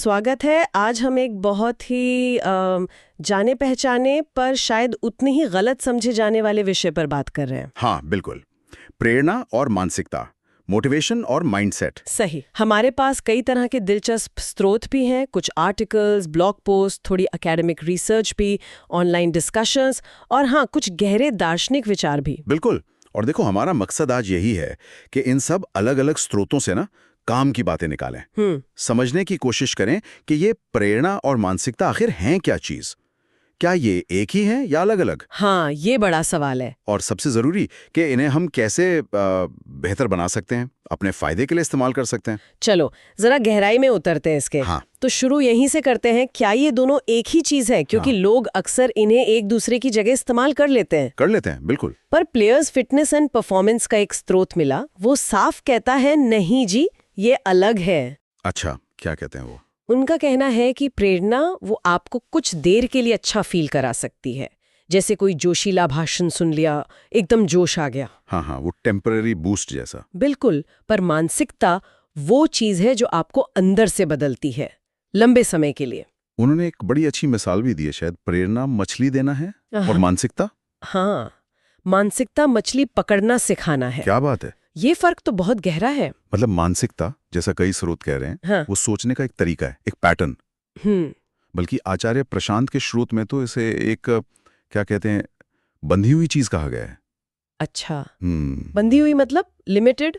स्वागत है। आज हम एक बहुत ही जाने पहचाने पर शायद उतनी ही गलत समझे जाने वाले विषय पर बात कर रहे हैं। हाँ बिल्कुल। प्रेरणा और मानसिकता, मोटिवेशन और माइंडसेट। सही। हमारे पास कई तरह के दिलचस्प स्रोत भी हैं, कुछ आर्टिकल्स, ब्लॉग पोस्ट, थोड़ी एकेडमिक रिसर्च भी, ऑनलाइन डिस्कशंस और हाँ, कुछ गहरे दार्शनिक विचार भी। बिल्कुल। और देखो, हमारा मकसद आज यही है कि इन सब अलग अलग स्रोतों से ना काम की बातें निकालें, समझने की कोशिश करें कि ये प्रेरणा और मानसिकता आखिर हैं क्या चीज। क्या ये एक ही हैं या अलग अलग? हाँ, ये बड़ा सवाल है। और सबसे जरूरी कि इन्हें हम कैसे बेहतर बना सकते हैं, अपने फायदे के लिए इस्तेमाल कर सकते हैं। चलो जरा गहराई में उतरते हैं इसके। हाँ। तो शुरू यहीं से करते हैं, क्या ये दोनों एक ही चीज है? क्योंकि लोग अक्सर इन्हें एक दूसरे की जगह इस्तेमाल कर लेते हैं। बिल्कुल। पर प्लेयर्स फिटनेस एंड परफॉर्मेंस का एक स्रोत मिला, वो साफ कहता है नहीं जी, ये अलग है। अच्छा, क्या कहते हैं वो? उनका कहना है कि प्रेरणा वो आपको कुछ देर के लिए अच्छा फील करा सकती है, जैसे कोई जोशीला भाषण सुन लिया, एकदम जोश आ गया। हाँ, वो टेम्पररी बूस्ट जैसा। बिल्कुल। पर मानसिकता वो चीज है जो आपको अंदर से बदलती है, लंबे समय के लिए। उन्होंने एक बड़ी अच्छी मिसाल भी दी है, शायद प्रेरणा मछली देना है और मानसिकता? हाँ, मानसिकता मछली पकड़ना सिखाना है। क्या बात है! ये फर्क तो बहुत गहरा है। मतलब मानसिकता, जैसा कई स्रोत कह रहे हैं, हाँ। वो सोचने का एक तरीका है, एक पैटर्न। बल्कि आचार्य प्रशांत के स्रोत में तो इसे एक, क्या कहते हैं, बंधी हुई चीज कहा गया है। अच्छा, बंधी हुई मतलब लिमिटेड?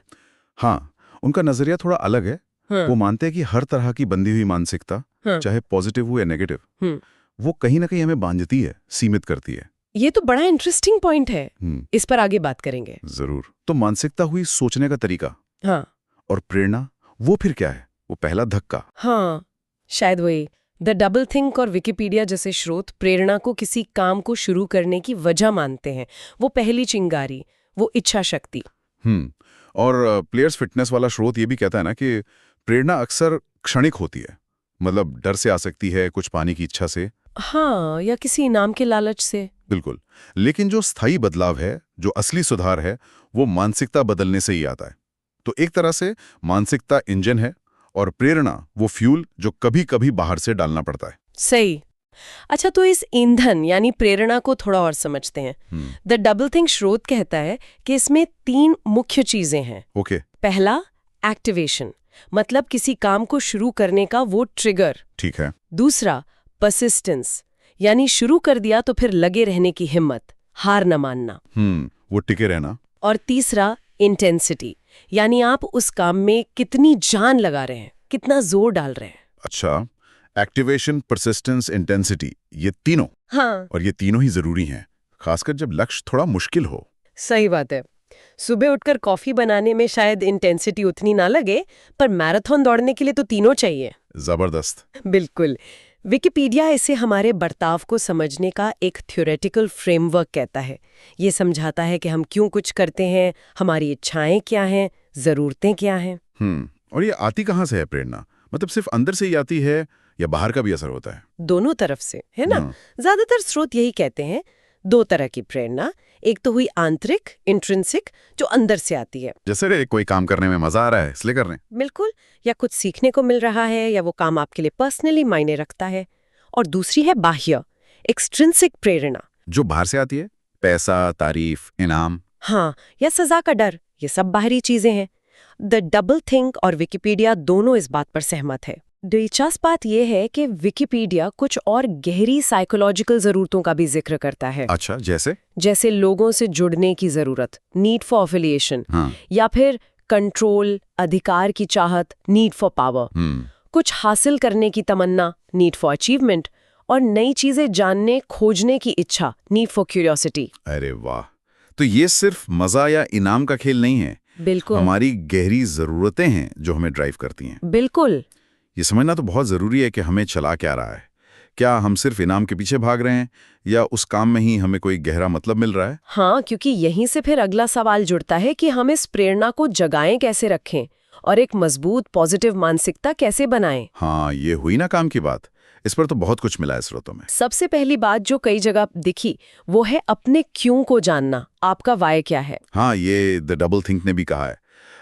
हाँ, उनका नजरिया थोड़ा अलग है। हाँ। वो मानते हैं कि हर तरह की बंधी हुई मानसिकता, चाहे पॉजिटिव हो या नेगेटिव, वो कहीं ना कहीं हमें बांधती है, सीमित करती है। ये तो बड़ा इंटरेस्टिंग पॉइंट है। इस पर आगे बात करेंगे। जरूर। तो मानसिकता हुई सोचने का तरीका। हाँ। और प्रेरणा, वो फिर क्या है? वो पहला धक्का। हाँ, शायद वही। द डबल थिंक और विकिपीडिया जैसे स्रोत प्रेरणा को किसी काम को शुरू करने की वजह मानते हैं। वो पहली चिंगारी, वो इच्छा शक्ति। और प्लेयर्स फिटनेस वाला स्रोत ये भी कहता है ना कि प्रेरणा अक्सर क्षणिक होती है। मतलब डर से आ सकती है, कुछ पाने की इच्छा से। हाँ, या किसी इनाम के लालच से। बिल्कुल। लेकिन जो स्थायी बदलाव है, जो असली सुधार है, वो मानसिकता बदलने से ही आता है। तो एक तरह से मानसिकता इंजन है और प्रेरणा वो फ्यूल जो कभी कभी बाहर से डालना पड़ता है। सही। अच्छा, तो इस ईंधन यानी प्रेरणा को थोड़ा और समझते हैं। द डबल थिंक स्रोत कहता है कि इसमें 3 मुख्य चीजें हैं। ओके। पहला, एक्टिवेशन, मतलब किसी काम को शुरू करने का वो ट्रिगर। ठीक है। दूसरा, परसिस्टेंस, यानी शुरू कर दिया तो फिर लगे रहने की हिम्मत, हार न मानना। वो टिके रहना। और तीसरा, इंटेंसिटी, यानी आप उस काम में कितनी जान लगा रहे हैं, कितना जोर डाल रहे हैं। अच्छा, एक्टिवेशन, परसिस्टेंस, इंटेंसिटी, ये तीनों। हाँ। और ये तीनों ही जरूरी हैं, खासकर जब लक्ष्य थोड़ा मुश्किल हो। सही बात है। सुबह उठकर कॉफी बनाने में शायद इंटेंसिटी उतनी ना लगे, पर मैराथन दौड़ने के लिए तो तीनों चाहिए। जबरदस्त। बिल्कुल। विकिपीडिया इसे हमारे बर्ताव को समझने का एक थ्योरेटिकल फ्रेमवर्क कहता है। ये समझाता है कि हम क्यों कुछ करते हैं, हमारी इच्छाएं क्या हैं, जरूरतें क्या हैं। और ये आती कहाँ से है प्रेरणा? मतलब सिर्फ अंदर से ही आती है या बाहर का भी असर होता है? दोनों तरफ से, है ना? ज्यादातर स्रोत यही कहते हैं। 2 तरह की प्रेरणा, एक तो हुई आंतरिक, इंट्रिंसिक, जो अंदर से आती है। जैसे कोई काम करने में मजा आ रहा है इसलिए कर रहे हैं। बिल्कुल। या कुछ सीखने को मिल रहा है, या वो काम आपके लिए पर्सनली मायने रखता है। और दूसरी है बाह्य, एक्सट्रिंसिक प्रेरणा, जो बाहर से आती है, पैसा, तारीफ, इनाम। हाँ, या सजा का डर। ये सब बाहरी चीजें हैं। द डबल थिंक और विकिपीडिया दोनों इस बात पर सहमत है। दिलचस्प बात यह है कि विकिपीडिया कुछ और गहरी साइकोलॉजिकल जरूरतों का भी जिक्र करता है। अच्छा, जैसे लोगों से जुड़ने की जरूरत, नीड फॉर एफिलिएशन, या फिर कंट्रोल, अधिकार की चाहत, नीड फॉर पावर, कुछ हासिल करने की तमन्ना, नीड फॉर अचीवमेंट, और नई चीजें जानने, खोजने की इच्छा, नीड फॉर क्यूरियोसिटी। अरे वाह! तो ये सिर्फ मजा या इनाम का खेल नहीं है। बिल्कुल। हमारी गहरी जरूरतें हैं जो हमें ड्राइव करती हैं। बिल्कुल। ये समझना तो बहुत जरूरी है कि हमें चला क्या रहा है। क्या हम सिर्फ इनाम के पीछे भाग रहे हैं या उस काम में ही हमें कोई गहरा मतलब मिल रहा है? हाँ, क्योंकि यहीं से फिर अगला सवाल जुड़ता है कि हम इस प्रेरणा को जगाएं कैसे रखें और एक मजबूत पॉजिटिव मानसिकता कैसे बनाएं। हाँ, ये हुई ना काम की बात। इस पर तो बहुत कुछ मिला है स्रोतों में। सबसे पहली बात जो कई जगह दिखी वो है अपने क्यों को जानना। आपका वाय क्या है? हाँ, ये द डबल थिंक ने भी कहा है।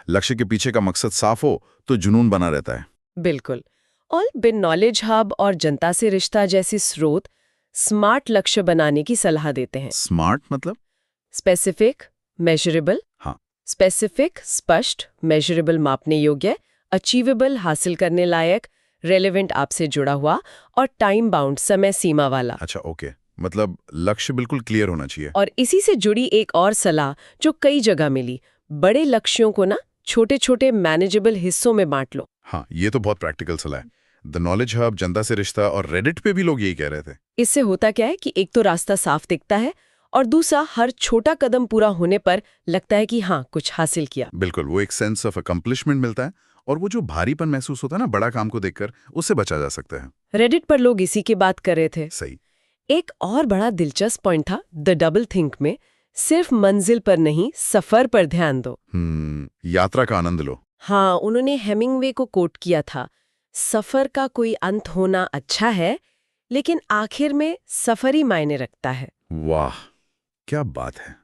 लक्ष्य के पीछे का मकसद साफ हो तो जुनून बना रहता है। बिल्कुल। और बिन नॉलेज हब और जनता से रिश्ता जैसे स्रोत स्मार्ट लक्ष्य बनाने की सलाह देते हैं। स्मार्ट मतलब? Specific, measurable. हाँ। स्पेसिफिक स्पष्ट, मेजरेबल मापने योग्य, अचीवेबल हासिल करने लायक, रेलेवेंट आपसे जुड़ा हुआ, और टाइम बाउंड समय सीमा वाला। अच्छा, ओके, मतलब लक्ष्य बिल्कुल क्लियर होना चाहिए। और इसी से जुड़ी एक और सलाह जो कई जगह मिली, बड़े लक्ष्यों को ना छोटे छोटे मैनेजेबल हिस्सों में बांट लो। हाँ, ये तो बहुत प्रैक्टिकल सलाह है। द नॉलेज हब, जनता से रिश्ता और रेडिट पे भी लोग यही कह रहे थे। इससे होता क्या है कि एक तो रास्ता साफ दिखता है और दूसरा हर छोटा कदम पूरा होने पर लगता है कि हाँ कुछ हासिल किया। बिल्कुल, वो एक सेंस ऑफ अकम्प्लिशमेंट मिलता है और वो जो भारीपन महसूस होता है ना बड़ा काम को देखकर, उससे बचा जा सकता है। रेडिट पर लोग इसी की बात कर रहे थे। सही। एक और बड़ा दिलचस्प पॉइंट था द डबल थिंक में, सिर्फ मंजिल पर नहीं सफर पर ध्यान दो। यात्रा का आनंद लो। हाँ, उन्होंने हेमिंगवे को कोट किया था, सफर का कोई अंत होना अच्छा है लेकिन आखिर में सफर ही मायने रखता है। वाह, क्या बात है।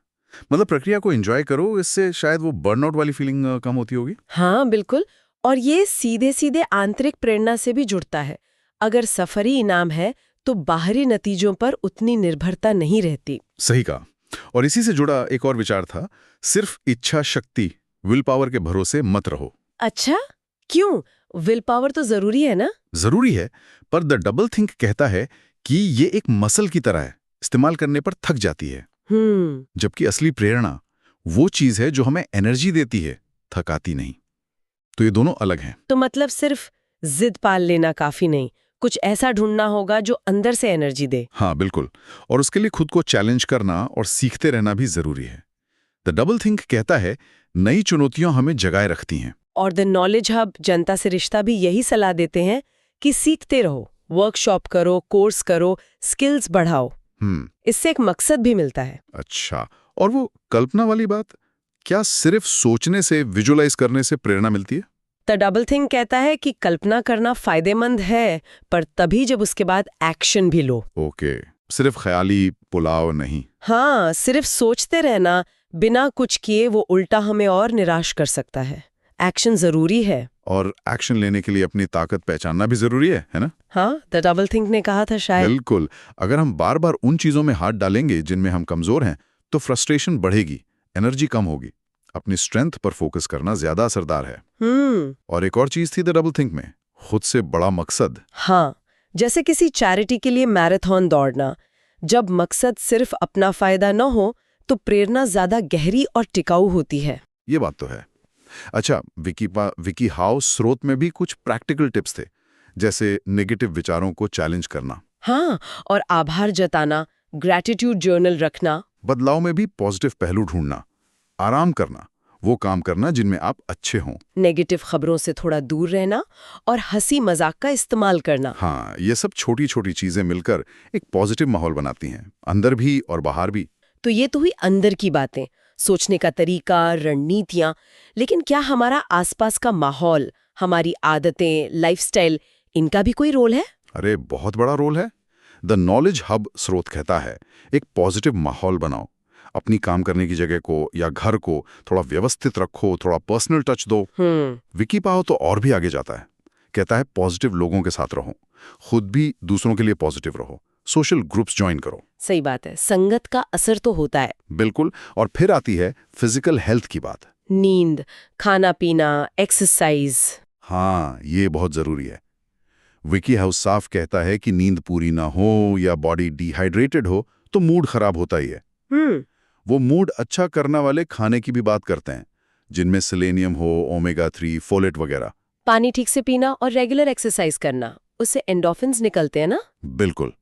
मतलब प्रक्रिया को एंजॉय करो, इससे शायद वो बर्नआउट वाली फीलिंग कम होती होगी। हाँ बिल्कुल, और ये सीधे सीधे आंतरिक प्रेरणा से भी जुड़ता है। अगर सफर ही इनाम है तो बाहरी नतीजों पर उतनी निर्भरता नहीं रहती। सही कहा। और इसी से जुड़ा एक और विचार था, सिर्फ इच्छा शक्ति, विल पावर के भरोसे मत रहो। अच्छा, क्यों? विल पावर तो जरूरी है ना? जरूरी है, पर द डबल थिंक कहता है कि ये एक मसल की तरह है, इस्तेमाल करने पर थक जाती है। जबकि असली प्रेरणा वो चीज है जो हमें एनर्जी देती है, थकाती नहीं। तो ये दोनों अलग हैं। तो मतलब सिर्फ जिद पाल लेना काफी नहीं, कुछ ऐसा ढूंढना होगा जो अंदर से एनर्जी दे। हाँ बिल्कुल, और उसके लिए खुद को चैलेंज करना और सीखते रहना भी जरूरी है। द डबल थिंक कहता है नई चुनौतियां हमें जगाए रखती हैं। और द नॉलेज हब, जनता से रिश्ता भी यही सलाह देते हैं कि सीखते रहो, वर्कशॉप करो, कोर्स करो, स्किल्स बढ़ाओ। इससे एक मकसद भी मिलता है। अच्छा, और वो कल्पना वाली बात, क्या सिर्फ सोचने से, विजुअलाइज करने से प्रेरणा मिलती है? द डबल थिंक कहता है कि कल्पना करना फायदेमंद है, पर तभी जब उसके बाद एक्शन भी लो। ओके, सिर्फ ख्याली पुलाव नहीं। हाँ, सिर्फ सोचते रहना बिना कुछ किए वो उल्टा हमें और निराश कर सकता है। एक्शन जरूरी है। और एक्शन लेने के लिए अपनी ताकत पहचानना भी जरूरी है ना? हाँ, द डबल थिंक ने कहा था शायद। बिल्कुल, अगर हम बार बार उन चीजों में हाथ डालेंगे जिनमें हम कमजोर हैं, तो फ्रस्ट्रेशन बढ़ेगी, एनर्जी कम होगी। अपनी स्ट्रेंथ पर फोकस करना ज्यादा असरदार है। और एक और चीज थी द डबल थिंक में, खुद से बड़ा मकसद। हाँ, जैसे किसी चैरिटी के लिए मैराथन दौड़ना, जब मकसद सिर्फ अपना फायदा न हो तो प्रेरणा ज्यादा गहरी और टिकाऊ होती है। ये बात तो है। अच्छा, विकी हाउ स्रोत में भी कुछ प्रैक्टिकल टिप्स थे, जैसे नेगेटिव विचारों को चैलेंज करना। हाँ, और आभार जताना, ग्रैटिट्यूड जर्नल रखना। बदलाव में भी पॉजिटिव पहलू ढूंढना, आराम करना, वो काम करना जिनमें आप अच्छे हों। नेगेटिव खबरों से थोड़ा दूर रहना और हंसी मजाक का इस्तेमाल करना। हाँ, ये सब छोटी छोटी चीजें मिलकर एक पॉजिटिव माहौल बनाती हैं, अंदर भी और बाहर भी। तो ये तो हुई अंदर की बातें, सोचने का तरीका, रणनीतियां, लेकिन क्या हमारा आसपास का माहौल, हमारी आदतें, लाइफस्टाइल, इनका भी कोई रोल है? अरे बहुत बड़ा रोल है। द नॉलेज हब स्रोत कहता है एक पॉजिटिव माहौल बनाओ, अपनी काम करने की जगह को या घर को थोड़ा व्यवस्थित रखो, थोड़ा पर्सनल टच दो। विकी पाओ तो और भी आगे जाता है, कहता है पॉजिटिव लोगों के साथ रहो, खुद भी दूसरों के लिए पॉजिटिव रहो, सोशल ग्रुप्स ज्वाइन करो। सही बात है, संगत का असर तो होता है। बिल्कुल, और फिर आती है फिजिकल हेल्थ की बात। नींद, खाना पीना, एक्सरसाइज। हाँ, ये बहुत जरूरी है। विकी हाउस साफ कहता है कि नींद पूरी ना हो या बॉडी डिहाइड्रेटेड हो तो मूड खराब होता ही है। वो मूड अच्छा करने वाले खाने की भी बात करते हैं, जिनमें सेलेनियम हो, ओमेगा 3, फोलेट वगैरह। पानी ठीक से पीना और रेगुलर एक्सरसाइज करना, उससे एंडोर्फिन्स निकलते हैं ना? बिल्कुल।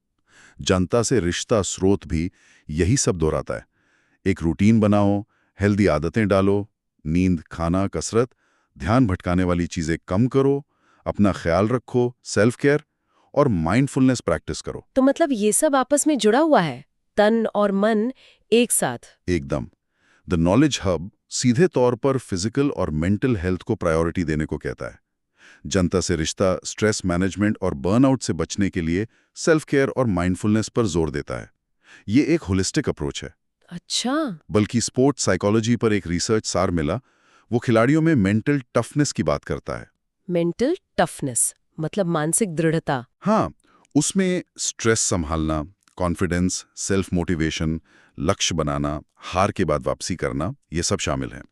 जनता से रिश्ता स्रोत भी यही सब दोहराता है। एक रूटीन बनाओ, हेल्दी आदतें डालो, नींद, खाना, कसरत, ध्यान भटकाने वाली चीजें कम करो, अपना ख्याल रखो, सेल्फ केयर और माइंडफुलनेस प्रैक्टिस करो। तो मतलब ये सब आपस में जुड़ा हुआ है, तन और मन एक साथ। एकदम। द नॉलेज हब सीधे तौर पर फिजिकल और मेंटल हेल्थ को प्रायोरिटी देने को कहता है। जनता से रिश्ता स्ट्रेस मैनेजमेंट और बर्नआउट से बचने के लिए सेल्फ केयर और माइंडफुलनेस पर जोर देता है। ये एक होलिस्टिक अप्रोच है। अच्छा। बल्कि स्पोर्ट्स साइकोलॉजी पर एक रिसर्च सार मिला, वो खिलाड़ियों में मेंटल टफनेस की बात करता है। मेंटल टफनेस मतलब मानसिक दृढ़ता। हाँ, उसमें स्ट्रेस संभालना, कॉन्फिडेंस, सेल्फ मोटिवेशन, लक्ष्य बनाना, हार के बाद वापसी करना, ये सब शामिल है।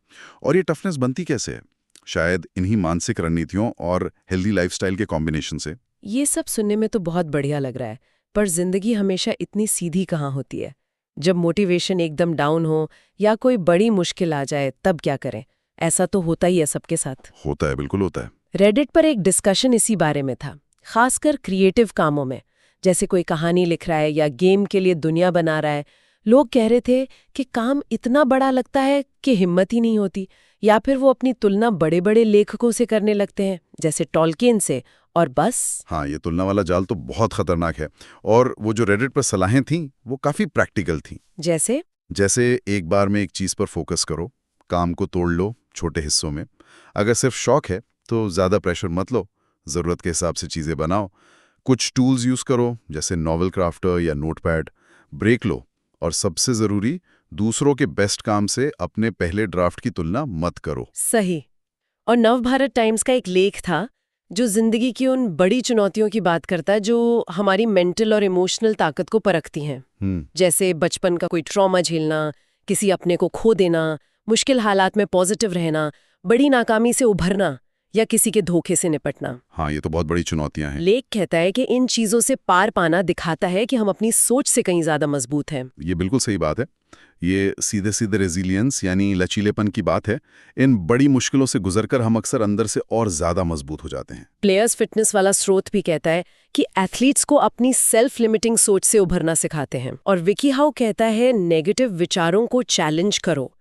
और ये टफनेस बनती कैसे है? शायद इन्हीं मानसिक रणनीतियों और हेल्दी लाइफस्टाइल के कॉम्बिनेशन से। ये सब सुनने में तो बहुत बढ़िया लग रहा है, पर जिंदगी हमेशा इतनी सीधी कहाँ होती है? जब मोटिवेशन एकदम डाउन हो या कोई बड़ी मुश्किल आ जाए तब क्या करें? ऐसा तो होता ही है सबके साथ। होता है, बिल्कुल होता है। रेडिट पर एक डिस्कशन इसी बारे में था, खासकर क्रिएटिव कामों में। जैसे कोई कहानी लिख रहा है या गेम के लिए दुनिया बना रहा है, लोग कह रहे थे कि काम इतना बड़ा लगता है कि हिम्मत ही नहीं होती, या फिर वो अपनी तुलना बड़े बड़े लेखकों से करने लगते हैं, जैसे टॉलकिन से, और बस। हाँ, ये तुलना वाला जाल तो बहुत खतरनाक है। और वो जो रेडिट पर सलाहें थीं, वो काफी प्रैक्टिकल थीं। जैसे एक बार में एक चीज पर फोकस करो, काम को तोड़ लो छोटे हिस्सों में। अगर सिर्फ शौक है तो ज्यादा प्रेशर मत लो, जरूरत के हिसाब से चीजें बनाओ। कुछ टूल्स यूज करो, जैसे नॉवल क्राफ्टर या नोटपैड। ब्रेक लो, और सबसे जरूरी, दूसरों के बेस्ट काम से अपने पहले ड्राफ्ट की तुलना मत करो। सही। और नवभारत टाइम्स का एक लेख था जो जिंदगी की उन बड़ी चुनौतियों की बात करता है जो हमारी मेंटल और इमोशनल ताकत को परखती हैं। जैसे बचपन का कोई ट्रॉमा झेलना, किसी अपने को खो देना, मुश्किल हालात में पॉजिटिव रहना, बड़ी नाकामी से उभरना या किसी के धोखे से निपटना। हाँ, ये तो बहुत बड़ी चुनौतियां हैं। लेख कहता है कि इन चीजों से पार पाना दिखाता है कि हम अपनी सोच से कहीं ज्यादा मजबूत हैं। ये बिल्कुल सही बात है। ये सीधे सीधे रेजिलियंस यानी लचीलेपन की बात है। इन बड़ी मुश्किलों से गुजरकर हम अक्सर अंदर से और ज्यादा मजबूत हो जाते हैं। प्लेयर्स फिटनेस वाला स्रोत भी कहता है कि एथलीट्स को अपनी सेल्फ लिमिटिंग सोच से उभरना सिखाते हैं। और विकी हाउ कहता है नेगेटिव विचारों को चैलेंज करो।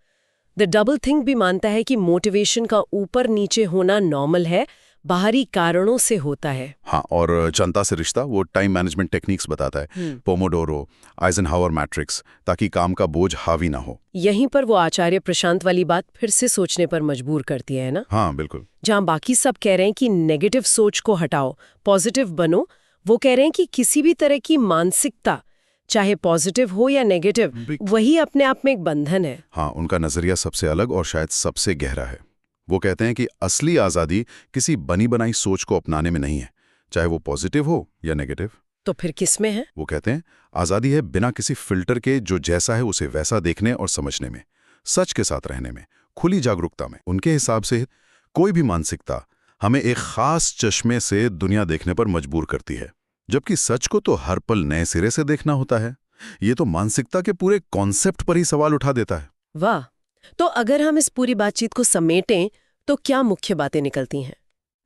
द डबल थिंक भी मानता है कि मोटिवेशन का ऊपर नीचे होना नॉर्मल है, बाहरी कारणों से होता है। हाँ, और जनता से रिश्ता वो टाइम मैनेजमेंट टेक्निक्स बताता है, पोमोडोरो, आइजनहावर मैट्रिक्स, ताकि काम का बोझ हावी ना हो। यहीं पर वो आचार्य प्रशांत वाली बात फिर से सोचने पर मजबूर करती है ना। हाँ, बिल्कुल। जहाँ बाकी सब कह रहे हैं कि नेगेटिव सोच को हटाओ, पॉजिटिव बनो, वो कह रहे हैं कि किसी भी तरह की मानसिकता, चाहे पॉजिटिव हो या नेगेटिव, वही अपने आप में एक बंधन है। हाँ, उनका नजरिया सबसे अलग और शायद सबसे गहरा है। वो कहते हैं कि असली आज़ादी किसी बनी बनाई सोच को अपनाने में नहीं है, चाहे वो पॉजिटिव हो या नेगेटिव। तो फिर किस में है? वो कहते हैं आज़ादी है बिना किसी फिल्टर के, जो जैसा है उसे वैसा देखने और समझने में, सच के साथ रहने में, खुली जागरूकता में। उनके हिसाब से कोई भी मानसिकता हमें एक खास चश्मे से दुनिया देखने पर मजबूर करती है, जबकि सच को तो हर पल नए सिरे से देखना होता है। ये तो मानसिकता के पूरे कॉन्सेप्ट पर ही सवाल उठा देता है। वाह! तो अगर हम इस पूरी बातचीत को समेटें तो क्या मुख्य बातें निकलती हैं?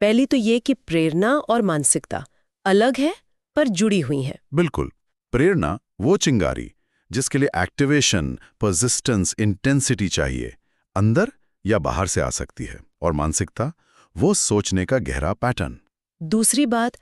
पहली तो ये कि प्रेरणा और मानसिकता अलग है पर जुड़ी हुई हैं। बिल्कुल। प्रेरणा वो चिंगारी जिसके लिए एक्टिवेशन, परसिस्टेंस, इंटेंसिटी चाहिए, अंदर या बाहर से आ सकती है। और मानसिकता वो सोचने का गहरा पैटर्न। दूसरी बात,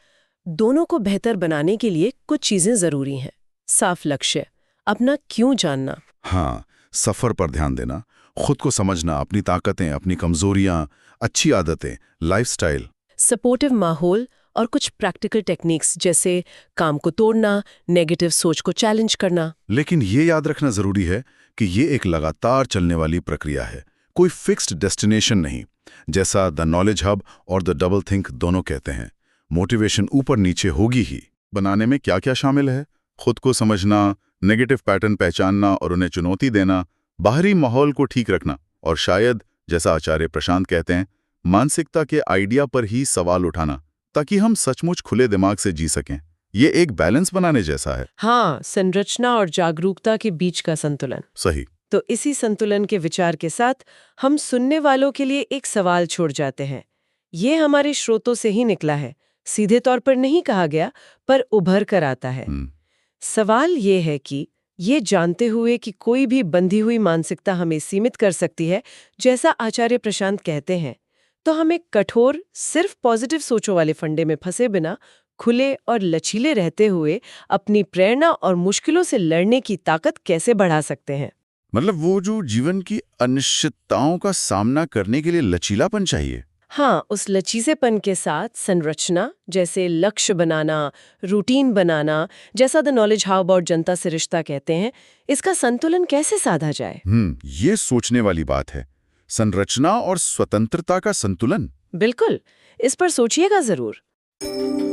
दोनों को बेहतर बनाने के लिए कुछ चीजें जरूरी हैं। साफ लक्ष्य, अपना क्यों जानना। हाँ, सफर पर ध्यान देना, खुद को समझना, अपनी ताकतें, अपनी कमजोरियां, अच्छी आदतें, लाइफस्टाइल। सपोर्टिव माहौल और कुछ प्रैक्टिकल टेक्निक्स जैसे काम को तोड़ना, नेगेटिव सोच को चैलेंज करना। लेकिन ये याद रखना जरूरी है कि ये एक लगातार चलने वाली प्रक्रिया है, कोई फिक्स्ड डेस्टिनेशन नहीं। जैसा द नॉलेज हब और द डबल थिंक दोनों कहते हैं, मोटिवेशन ऊपर नीचे होगी ही। बनाने में क्या क्या शामिल है? खुद को समझना, नेगेटिव पैटर्न पहचानना और उन्हें चुनौती देना, बाहरी माहौल को ठीक रखना, और शायद जैसा आचार्य प्रशांत कहते हैं, मानसिकता के आइडिया पर ही सवाल उठाना, ताकि हम सचमुच खुले दिमाग से जी सकें। ये एक बैलेंस बनाने जैसा है। हाँ, संरचना और जागरूकता के बीच का संतुलन। सही। तो इसी संतुलन के विचार के साथ हम सुनने वालों के लिए एक सवाल छोड़ जाते हैं। ये हमारे स्रोतों से ही निकला है, सीधे तौर पर नहीं कहा गया, पर उभर कर आता है। सवाल ये है कि ये जानते हुए कि कोई भी बंधी हुई मानसिकता हमें सीमित कर सकती है, जैसा आचार्य प्रशांत कहते हैं, तो हमें कठोर, सिर्फ पॉजिटिव सोचों वाले फंडे में फंसे बिना खुले और लचीले रहते हुए अपनी प्रेरणा और मुश्किलों से लड़ने की ताकत कैसे बढ़ा सकते हैं। मतलब वो जो जीवन की अनिश्चितताओं का सामना करने के लिए लचीलापन चाहिए। हाँ, उस लचीलेपन के साथ संरचना, जैसे लक्ष्य बनाना, रूटीन बनाना, जैसा द नॉलेज हाउ अबाउट जनता से रिश्ता कहते हैं, इसका संतुलन कैसे साधा जाए। ये सोचने वाली बात है, संरचना और स्वतंत्रता का संतुलन। बिल्कुल, इस पर सोचिएगा जरूर। है।